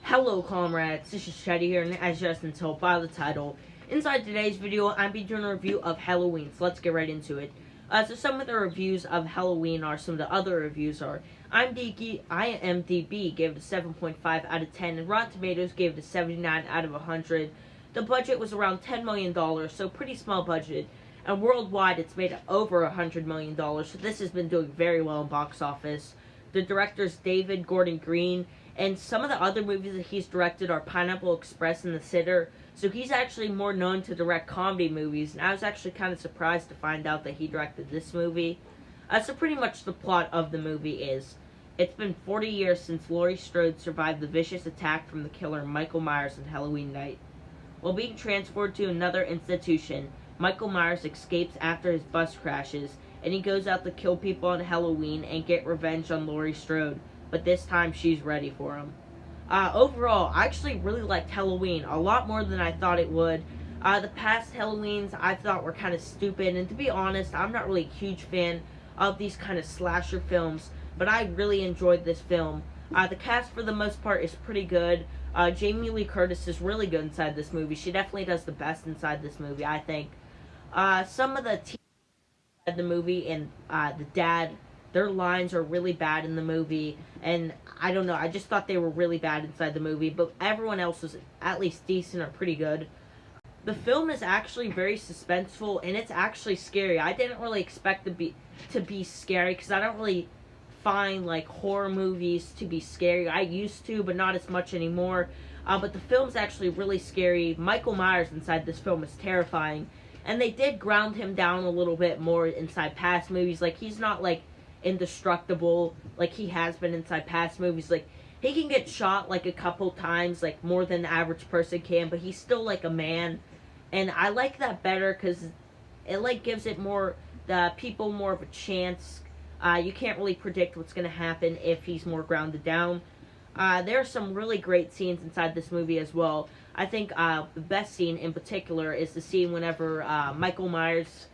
Hello comrades, this is Shady here, and as you can tell by the title, inside today's video, I'm be doing a review of Halloween, so let's get right into it. So some of the reviews of Halloween are, some of the other reviews are, IMDb gave it a 7.5 out of 10, and Rotten Tomatoes gave it a 79 out of 100. The budget was around $10 million, so pretty small budget, and worldwide it's made over $100 million, so this has been doing very well in box office. The director's David Gordon Green, and some of the other movies that he's directed are Pineapple Express and The Sitter. So he's actually more known to direct comedy movies, and I was actually kind of surprised to find out that he directed this movie. So pretty much the plot of the movie is, it's been 40 years since Laurie Strode survived the vicious attack from the killer Michael Myers on Halloween night. While being transferred to another institution, Michael Myers escapes after his bus crashes, and he goes out to kill people on Halloween and get revenge on Laurie Strode, but this time she's ready for him. Overall, I actually really liked Halloween a lot more than I thought it would. The past Halloweens I thought were kind of stupid, and to be honest, I'm not really a huge fan of these kind of slasher films, but I really enjoyed this film. The cast for the most part is pretty good. Jamie Lee Curtis is really good inside this movie. She definitely does the best inside this movie, I think. Some of the team inside the movie and the dad, their lines are really bad in the movie, and I don't know, I just thought they were really bad inside the movie, but everyone else was at least decent or pretty good. The film is actually very suspenseful, and it's actually scary. I didn't really expect to be scary, because I don't really find like horror movies to be scary. I used to, but not as much anymore. But the film's actually really scary. Michael Myers inside this film is terrifying, and they did ground him down a little bit more inside past movies. Like, he's not like indestructible like he has been inside past movies. Like, he can get shot like a couple times, like more than the average person can, but he's still like a man, and I like that better because it like gives it more, the people more of a chance. You can't really predict what's going to happen if he's more grounded down. There are some really great scenes inside this movie as well. I think the best scene in particular is the scene whenever Michael Myers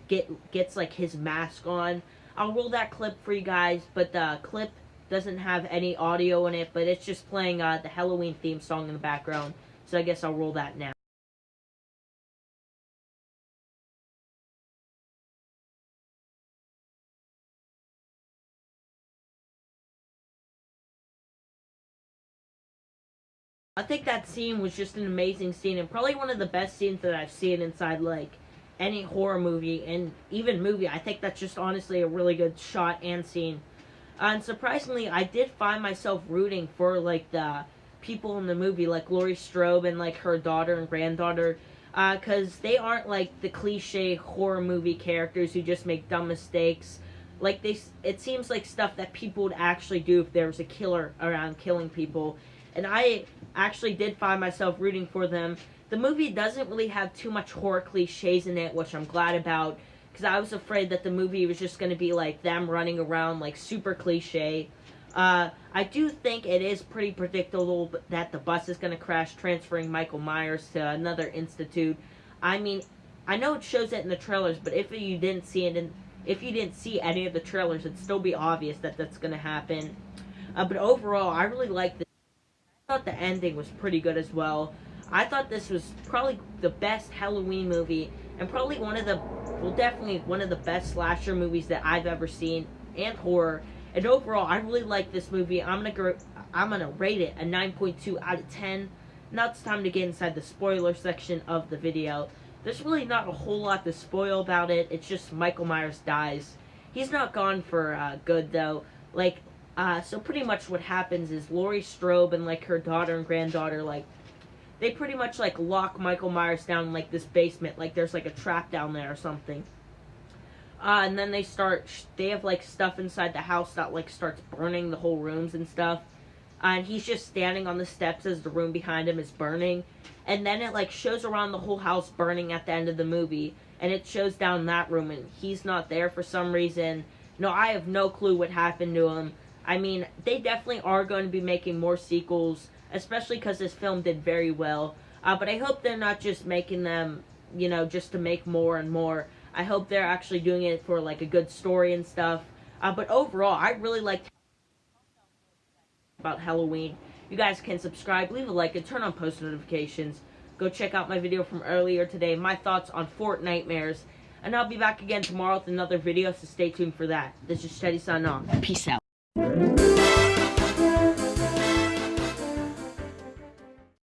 gets like his mask on. I'll roll that clip for you guys, but the clip doesn't have any audio in it, but it's just playing the Halloween theme song in the background, so I guess I'll roll that now. I think that scene was just an amazing scene, and probably one of the best scenes that I've seen inside like any horror movie, and even movie. I think that's just honestly a really good shot and scene. And surprisingly, I did find myself rooting for like the people in the movie, like Laurie Strode and like her daughter and granddaughter, because they aren't like the cliche horror movie characters who just make dumb mistakes. Like, it seems like stuff that people would actually do if there was a killer around killing people, and I actually did find myself rooting for them. The movie doesn't really have too much horror cliches in it, which I'm glad about, because I was afraid that the movie was just going to be like them running around like super cliche. I do think it is pretty predictable that the bus is going to crash, transferring Michael Myers to another institute. I mean, I know it shows it in the trailers, but if you didn't see it, if you didn't see any of the trailers, it'd still be obvious that that's going to happen. But overall, I really liked this. I thought the ending was pretty good as well. I thought this was probably the best Halloween movie, and probably one of the, well, definitely one of the best slasher movies that I've ever seen, and horror. And overall, I really like this movie. I'm gonna rate it a 9.2 out of 10. Now it's time to get inside the spoiler section of the video. There's really not a whole lot to spoil about it. It's just Michael Myers dies. He's not gone for good though. Like, so pretty much what happens is Laurie Strode and like her daughter and granddaughter, like, they pretty much like lock Michael Myers down in like this basement, like there's like a trap down there or something. And then they have like stuff inside the house that like starts burning the whole rooms and stuff. And he's just standing on the steps as the room behind him is burning. And then it like shows around the whole house burning at the end of the movie. And it shows down that room, and he's not there for some reason. No, I have no clue what happened to him. I mean, they definitely are going to be making more sequels, especially because this film did very well. But I hope they're not just making them, you know, just to make more and more. I hope they're actually doing it for like a good story and stuff. But overall, I really liked about Halloween. You guys can subscribe, leave a like, and turn on post notifications. Go check out my video from earlier today, my thoughts on Fortnitemares. And I'll be back again tomorrow with another video, so stay tuned for that. This is Teddy signing off. Peace out.